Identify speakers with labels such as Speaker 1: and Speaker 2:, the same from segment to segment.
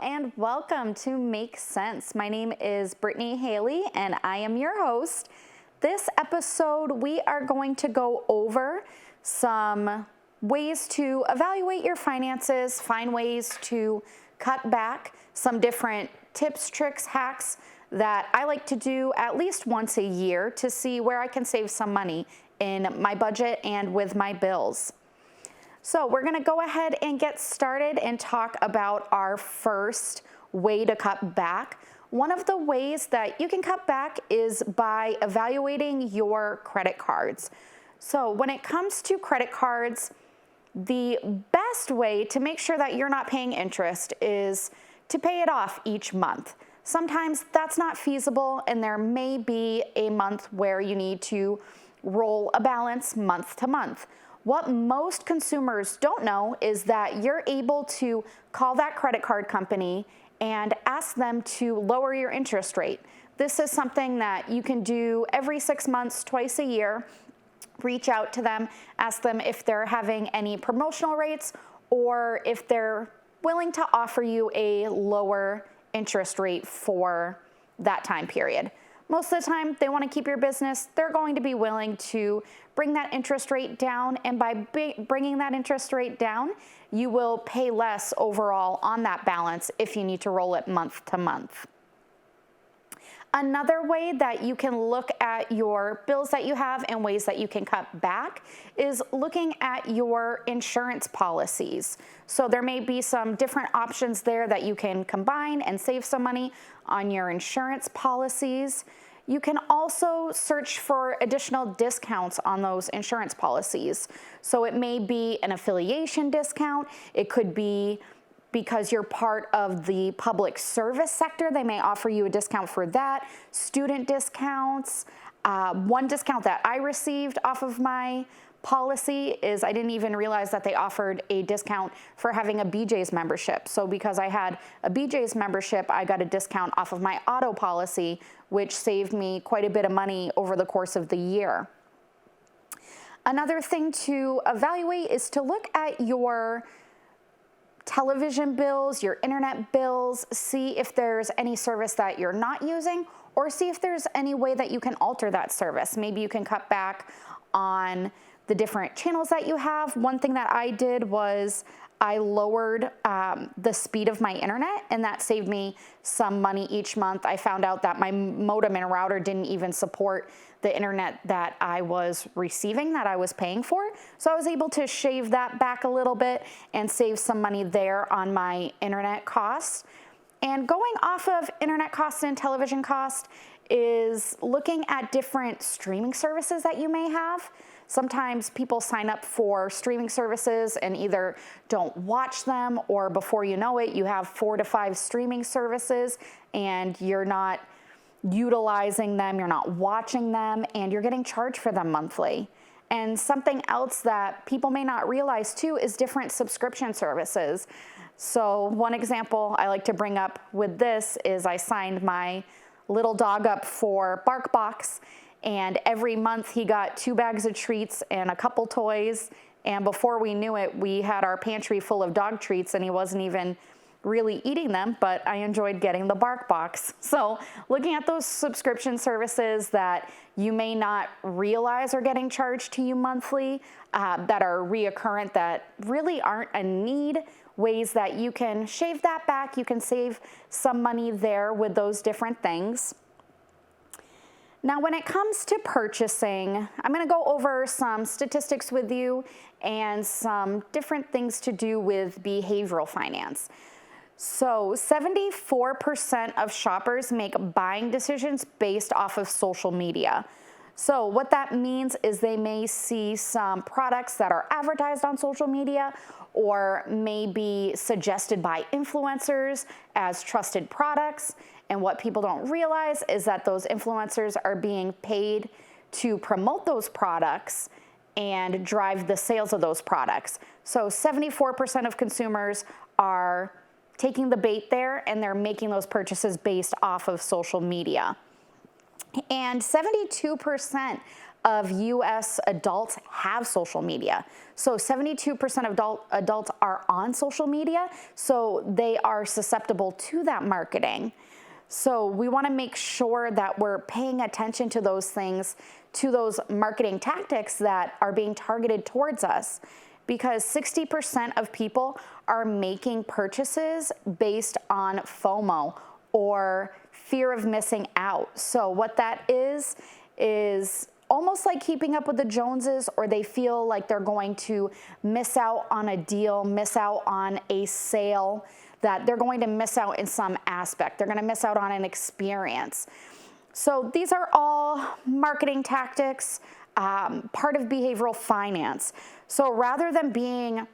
Speaker 1: and welcome to Make Sense. My name is Brittany Haley and I am your host. This episode, we are going to go over some ways to evaluate your finances, find ways to cut back, some different tips, tricks, hacks that I like to do at least once a year to see where I can save some money in my budget and with my bills. So we're gonna go ahead and get started and talk about our first way to cut back. One of the ways that you can cut back is by evaluating your credit cards. So when it comes to credit cards, the best way to make sure that you're not paying interest is to pay it off each month. Sometimes that's not feasible and there may be a month where you need to roll a balance month to month. What most consumers don't know is that you're able to call that credit card company and ask them to lower your interest rate. This is something that you can do every 6 months, twice a year. Reach out to them, ask them if they're having any promotional rates or if they're willing to offer you a lower interest rate for that time period. Most of the time, they want to keep your business. They're going to be willing to bring that interest rate down, and by bringing that interest rate down, you will pay less overall on that balance if you need to roll it month to month. Another way that you can look at your bills that you have and ways that you can cut back is looking at your insurance policies. So there may be some different options there that you can combine and save some money on your insurance policies. You can also search for additional discounts on those insurance policies. So it may be an affiliation discount. It could be because you're part of the public service sector, they may offer you a discount for that. Student discounts. One discount that I received off of my policy is I didn't even realize that they offered a discount for having a BJ's membership. So because I had a BJ's membership, I got a discount off of my auto policy, which saved me quite a bit of money over the course of the year. Another thing to evaluate is to look at your television bills, your internet bills, see if there's any service that you're not using, or see if there's any way that you can alter that service. Maybe you can cut back on the different channels that you have. One thing that I did was I lowered the speed of my internet, and that saved me some money each month. I found out that my modem and router didn't even support the internet that I was receiving, that I was paying for. So I was able to shave that back a little bit and save some money there on my internet costs. And going off of internet costs and television costs is looking at different streaming services that you may have. Sometimes people sign up for streaming services and either don't watch them, or before you know it, you have 4 to 5 streaming services and you're not utilizing them, you're not watching them, and you're getting charged for them monthly. And something else that people may not realize too is different subscription services. So one example I like to bring up with this is I signed my little dog up for BarkBox, and every month he got 2 bags of treats and a couple toys, and before we knew it, we had our pantry full of dog treats and he wasn't even really eating them, but I enjoyed getting the BarkBox. So looking at those subscription services that you may not realize are getting charged to you monthly, that are reoccurrent, that really aren't a need, ways that you can shave that back, you can save some money there with those different things. Now, when it comes to purchasing, I'm going to go over some statistics with you and some different things to do with behavioral finance. So 74% of shoppers make buying decisions based off of social media. So what that means is they may see some products that are advertised on social media or may be suggested by influencers as trusted products. And what people don't realize is that those influencers are being paid to promote those products and drive the sales of those products. So 74% of consumers are taking the bait there and they're making those purchases based off of social media. And 72% of US adults have social media. So 72% of adults are on social media, so they are susceptible to that marketing. So we want to make sure that we're paying attention to those things, to those marketing tactics that are being targeted towards us, because 60% of people are making purchases based on FOMO, or fear of missing out. So what that is almost like keeping up with the Joneses, or they feel like they're going to miss out on a deal, miss out on a sale, that they're going to miss out in some aspect. They're going to miss out on an experience. So these are all marketing tactics, part of behavioral finance. So rather than being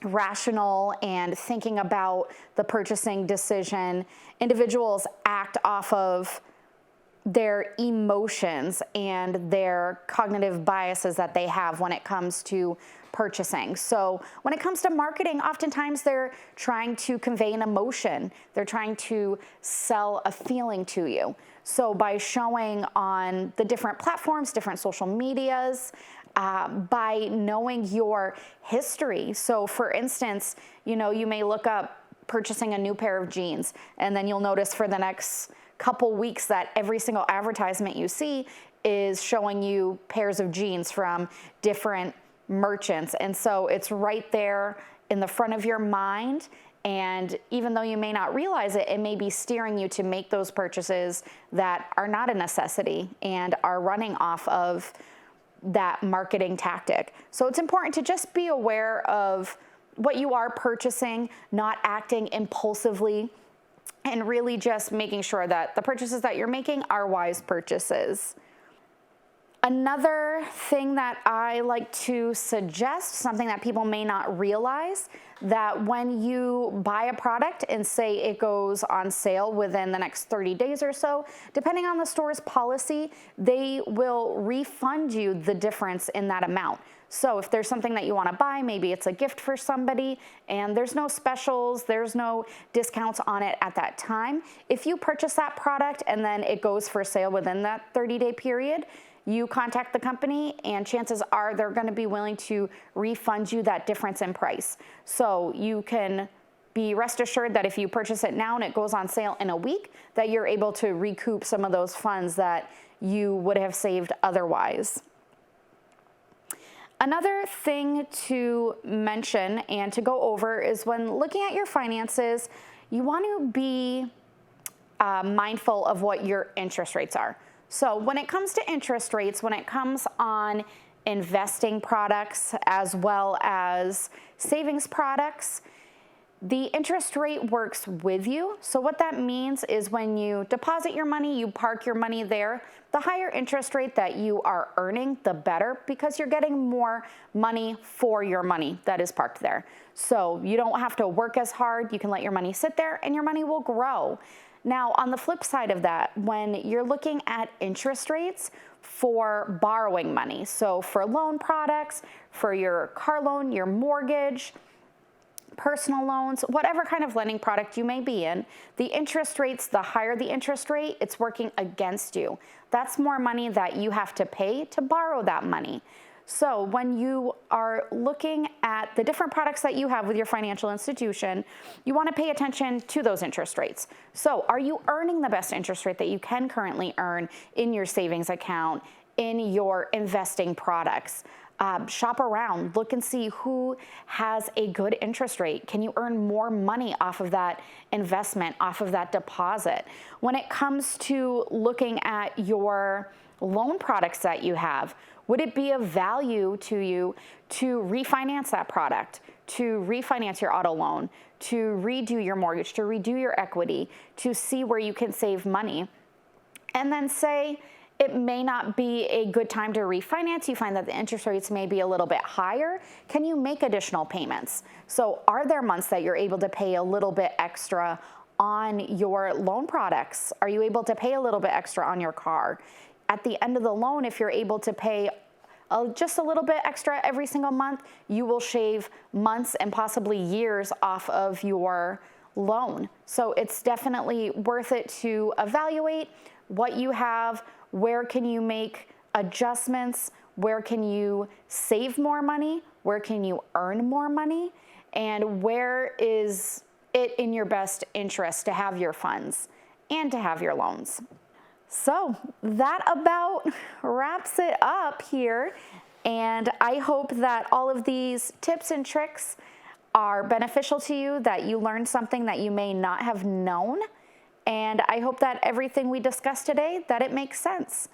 Speaker 1: rational and thinking about the purchasing decision, individuals act off of their emotions and their cognitive biases that they have when it comes to purchasing. So when it comes to marketing, oftentimes they're trying to convey an emotion. They're trying to sell a feeling to you. So by showing on the different platforms, different social medias, by knowing your history. So for instance, you may look up purchasing a new pair of jeans, and then you'll notice for the next couple weeks that every single advertisement you see is showing you pairs of jeans from different merchants. And so it's right there in the front of your mind. And even though you may not realize it, it may be steering you to make those purchases that are not a necessity and are running off of that marketing tactic. So it's important to just be aware of what you are purchasing, not acting impulsively, and really just making sure that the purchases that you're making are wise purchases. Another thing that I like to suggest, something that people may not realize, that when you buy a product and say it goes on sale within the next 30 days or so, depending on the store's policy, they will refund you the difference in that amount. So if there's something that you want to buy, maybe it's a gift for somebody, and there's no specials, there's no discounts on it at that time. If you purchase that product and then it goes for sale within that 30-day period, you contact the company, and chances are they're going to be willing to refund you that difference in price. So you can be rest assured that if you purchase it now and it goes on sale in a week, that you're able to recoup some of those funds that you would have saved otherwise. Another thing to mention and to go over is when looking at your finances, you want to be mindful of what your interest rates are. So when it comes to interest rates, when it comes on investing products as well as savings products, the interest rate works with you. So what that means is when you deposit your money, you park your money there, the higher interest rate that you are earning, the better, because you're getting more money for your money that is parked there. So you don't have to work as hard. You can let your money sit there and your money will grow. Now, on the flip side of that, when you're looking at interest rates for borrowing money, so for loan products, for your car loan, your mortgage, personal loans, whatever kind of lending product you may be in, the interest rates, the higher the interest rate, it's working against you. That's more money that you have to pay to borrow that money. So when you are looking at the different products that you have with your financial institution, you want to pay attention to those interest rates. So are you earning the best interest rate that you can currently earn in your savings account, in your investing products? Shop around, look and see who has a good interest rate. Can you earn more money off of that investment, off of that deposit? When it comes to looking at your loan products that you have, would it be of value to you to refinance that product, to refinance your auto loan, to redo your mortgage, to redo your equity, to see where you can save money? And then say it may not be a good time to refinance. You find that the interest rates may be a little bit higher. Can you make additional payments? So are there months that you're able to pay a little bit extra on your loan products? Are you able to pay a little bit extra on your car? At the end of the loan, if you're able to pay just a little bit extra every single month, you will shave months and possibly years off of your loan. So it's definitely worth it to evaluate what you have, where can you make adjustments, where can you save more money, where can you earn more money, and where is it in your best interest to have your funds and to have your loans. So that about wraps it up here. And I hope that all of these tips and tricks are beneficial to you, that you learned something that you may not have known. And I hope that everything we discussed today, that it makes sense.